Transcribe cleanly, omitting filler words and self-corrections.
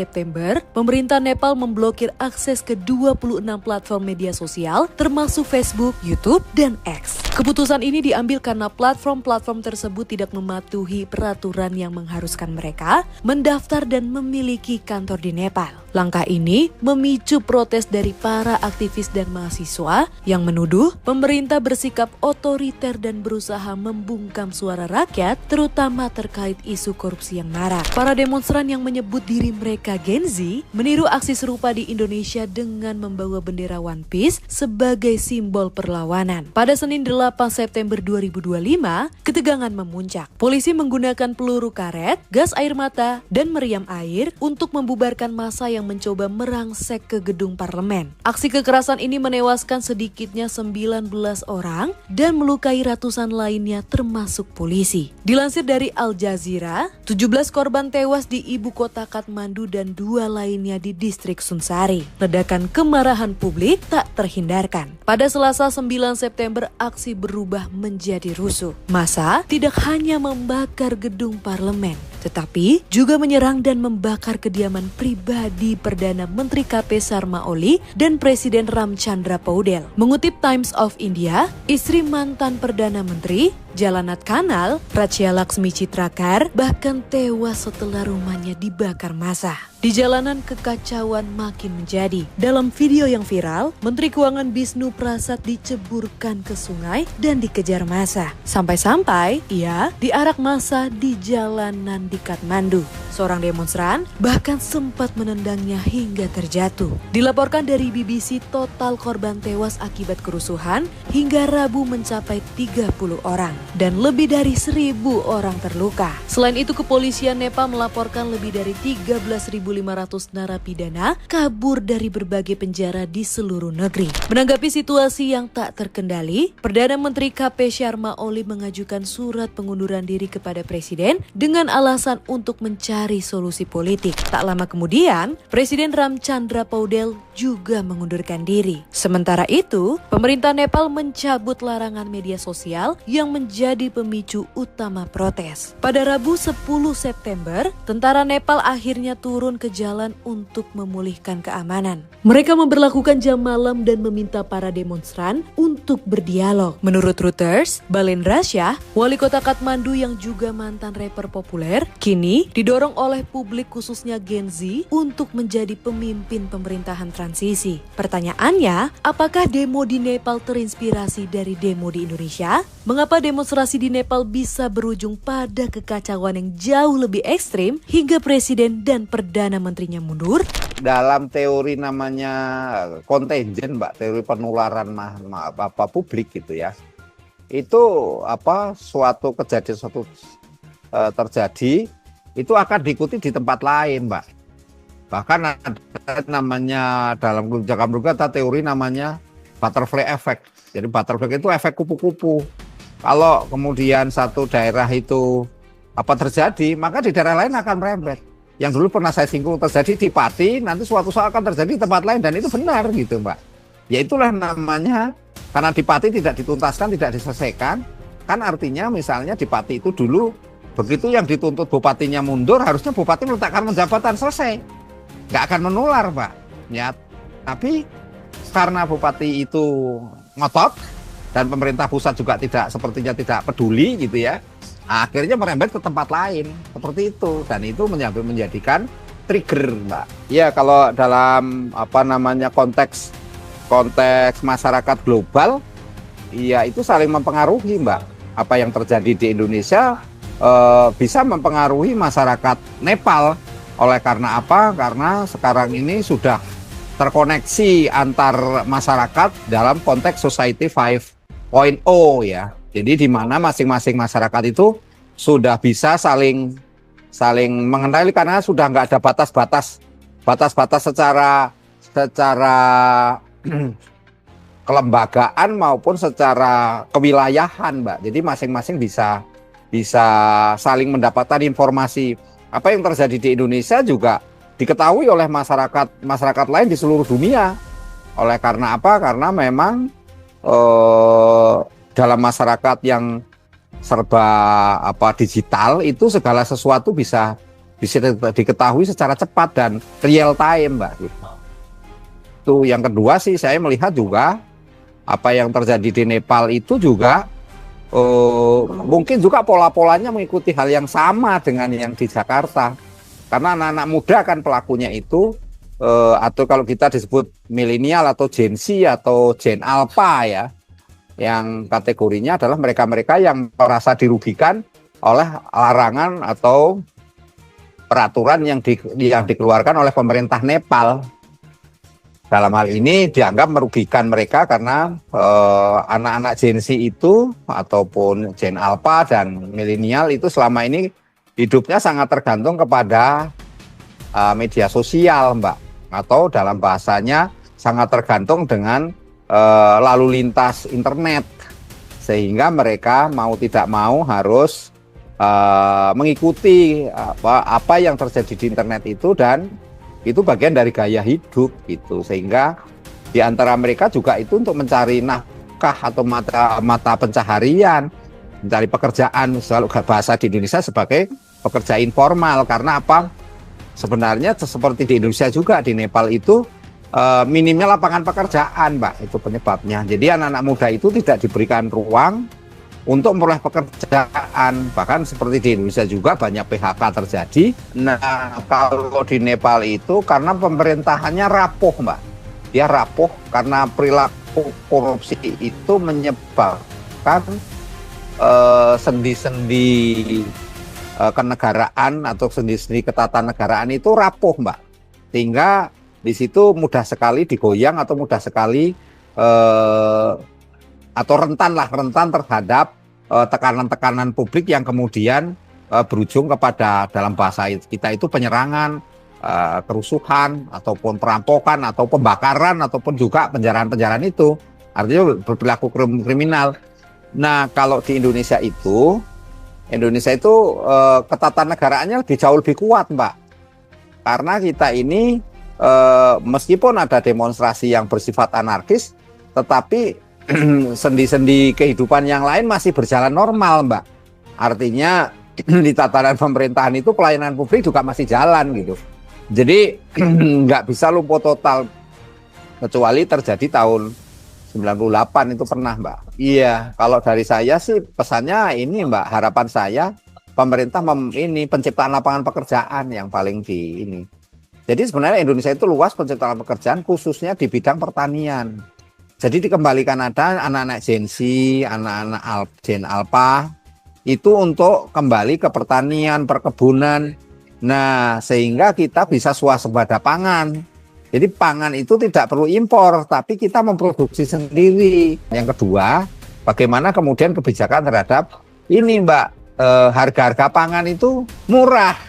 September, pemerintah Nepal memblokir akses ke 26 platform media sosial termasuk Facebook, YouTube, dan X. Keputusan ini diambil karena platform-platform tersebut tidak mematuhi peraturan yang mengharuskan mereka mendaftar dan memiliki kantor di Nepal. Langkah ini memicu protes dari para aktivis dan mahasiswa yang menuduh pemerintah bersikap otoriter dan berusaha membungkam suara rakyat, terutama terkait isu korupsi yang marak. Para demonstran yang menyebut diri mereka Gen Z meniru aksi serupa di Indonesia dengan membawa bendera One Piece sebagai simbol perlawanan. Pada Senin 8 September 2025, ketegangan memuncak. Polisi menggunakan peluru karet, gas air mata, dan meriam air untuk membubarkan massa yang mencoba merangsek ke gedung parlemen. Aksi kekerasan ini menewaskan sedikitnya 19 orang dan melukai ratusan lainnya termasuk polisi. Dilansir dari Al Jazeera, 17 korban tewas di ibu kota Kathmandu dan 2 lainnya di distrik Sunsari. Ledakan kemarahan publik tak terhindarkan. Pada Selasa 9 September, aksi berubah menjadi rusuh. Massa tidak hanya membakar gedung parlemen, tetapi juga menyerang dan membakar kediaman pribadi Perdana Menteri KP Sharma Oli dan Presiden Ramchandra Paudel. Mengutip Times of India, istri mantan Perdana Menteri, Jalanat Kanal, Rachya Laxmi Chitrakar, bahkan tewas setelah rumahnya dibakar massa. Di jalanan kekacauan makin menjadi. Dalam video yang viral, Menteri Keuangan Bishnu Prasad diceburkan ke sungai dan dikejar massa. Sampai-sampai ia diarak massa di jalanan di Kathmandu. Seorang demonstran bahkan sempat menendangnya hingga terjatuh. Dilaporkan dari BBC, total korban tewas akibat kerusuhan hingga Rabu mencapai 30 orang dan lebih dari 1.000 orang terluka. Selain itu, kepolisian Nepal melaporkan lebih dari 13.500 narapidana kabur dari berbagai penjara di seluruh negeri. Menanggapi situasi yang tak terkendali, Perdana Menteri KP Sharma Oli mengajukan surat pengunduran diri kepada Presiden dengan alasan untuk mencari solusi politik. Tak lama kemudian, Presiden Ramchandra Paudel juga mengundurkan diri. Sementara itu, pemerintah Nepal mencabut larangan media sosial yang menjadi pemicu utama protes. Pada Rabu 10 September, tentara Nepal akhirnya turun ke jalan untuk memulihkan keamanan. Mereka memberlakukan jam malam dan meminta para demonstran untuk berdialog. Menurut Reuters, Balendra Shah, wali kota Kathmandu yang juga mantan rapper populer, kini didorong oleh publik khususnya Gen Z untuk menjadi pemimpin pemerintahan transisi. Pertanyaannya, apakah demo di Nepal terinspirasi dari demo di Indonesia? Mengapa demonstrasi di Nepal bisa berujung pada kekacauan yang jauh lebih ekstrim hingga presiden dan perdana menterinya mundur? Dalam teori namanya kontagion, Mbak, teori penularan publik gitu ya. Itu suatu kejadian terjadi itu akan diikuti di tempat lain, Mbak. Bahkan ada namanya dalam kebijakan teori namanya butterfly effect. Jadi butterfly itu efek kupu-kupu. Kalau kemudian satu daerah itu terjadi, maka di daerah lain akan merembet. Yang dulu pernah saya singgung terjadi di Pati, nanti suatu saat akan terjadi di tempat lain, dan itu benar gitu, Mbak. Ya itulah namanya, karena di Pati tidak dituntaskan, tidak diselesaikan, kan artinya misalnya di Pati itu dulu begitu yang dituntut bupatinya mundur, harusnya bupati meletakkan jabatan, selesai. Nggak akan menular, Pak. Ya, tapi karena bupati itu ngotot dan pemerintah pusat juga sepertinya tidak peduli gitu ya, akhirnya merembet ke tempat lain seperti itu, dan itu menjadikan trigger, Mbak. Ya, kalau dalam konteks masyarakat global, ya itu saling mempengaruhi, Mbak. Apa yang terjadi di Indonesia bisa mempengaruhi masyarakat Nepal. Oleh karena apa? Karena sekarang ini sudah terkoneksi antar masyarakat dalam konteks Society 5.0 ya. Jadi di mana masing-masing masyarakat itu sudah bisa saling mengenali, karena sudah nggak ada batas-batas secara kelembagaan maupun secara kewilayahan, Mbak. Jadi masing-masing bisa saling mendapatkan informasi. Apa yang terjadi di Indonesia juga diketahui oleh masyarakat lain di seluruh dunia. Oleh karena apa? Karena memang dalam masyarakat yang serba digital itu segala sesuatu bisa bisa diketahui secara cepat dan real time, Mbak. Itu yang kedua sih, saya melihat juga apa yang terjadi di Nepal itu juga mungkin juga pola-polanya mengikuti hal yang sama dengan yang di Jakarta. Karena anak-anak muda kan pelakunya itu atau kalau kita disebut milenial atau Gen Z atau Gen Alpha ya, yang kategorinya adalah mereka-mereka yang merasa dirugikan oleh larangan atau peraturan yang dikeluarkan oleh pemerintah Nepal. Dalam hal ini dianggap merugikan mereka karena anak-anak Gen Z itu ataupun Gen Alpha dan milenial itu selama ini hidupnya sangat tergantung kepada media sosial, Mbak. Atau dalam bahasanya sangat tergantung dengan lalu lintas internet. Sehingga mereka mau tidak mau harus mengikuti apa yang terjadi di internet itu, dan itu bagian dari gaya hidup gitu. Sehingga di antara mereka juga itu untuk mencari nafkah atau mata pencaharian, mencari pekerjaan, selalu bahasa di Indonesia sebagai pekerja informal. Karena apa? Sebenarnya seperti di Indonesia juga, di Nepal itu minimnya lapangan pekerjaan, Mbak, itu penyebabnya. Jadi anak-anak muda itu tidak diberikan ruang untuk memperoleh pekerjaan. Bahkan seperti di Indonesia juga banyak PHK terjadi. Nah, kalau di Nepal itu karena pemerintahannya rapuh, Mbak. Dia rapuh karena perilaku korupsi itu menyebabkan sendi-sendi kenegaraan atau sendi-sendi ketatanegaraan itu rapuh, Mbak. Sehingga di situ mudah sekali digoyang atau mudah sekali atau rentan terhadap tekanan-tekanan publik yang kemudian berujung kepada, dalam bahasa kita itu, penyerangan, kerusuhan, ataupun perampokan, atau pembakaran, ataupun juga penjarahan-penjarahan itu. Artinya berperilaku kriminal. Nah, kalau di Indonesia itu ketatanegaraannya jauh lebih kuat, Mbak. Karena kita ini meskipun ada demonstrasi yang bersifat anarkis, tetapi sendi-sendi kehidupan yang lain masih berjalan normal, Mbak. Artinya di tatanan pemerintahan itu pelayanan publik juga masih jalan gitu. Jadi nggak bisa lumpuh total, kecuali terjadi tahun 98 itu pernah, Mbak. Iya, kalau dari saya sih pesannya ini, Mbak, harapan saya pemerintah penciptaan lapangan pekerjaan yang paling di ini. Jadi sebenarnya Indonesia itu luas penciptaan pekerjaan, khususnya di bidang pertanian. Jadi dikembalikan ada anak-anak Gen Z, anak-anak Gen Alpha itu untuk kembali ke pertanian, perkebunan. Nah, sehingga kita bisa swasembada pangan. Jadi pangan itu tidak perlu impor, tapi kita memproduksi sendiri. Yang kedua, bagaimana kemudian kebijakan terhadap ini, Mbak, harga-harga pangan itu murah.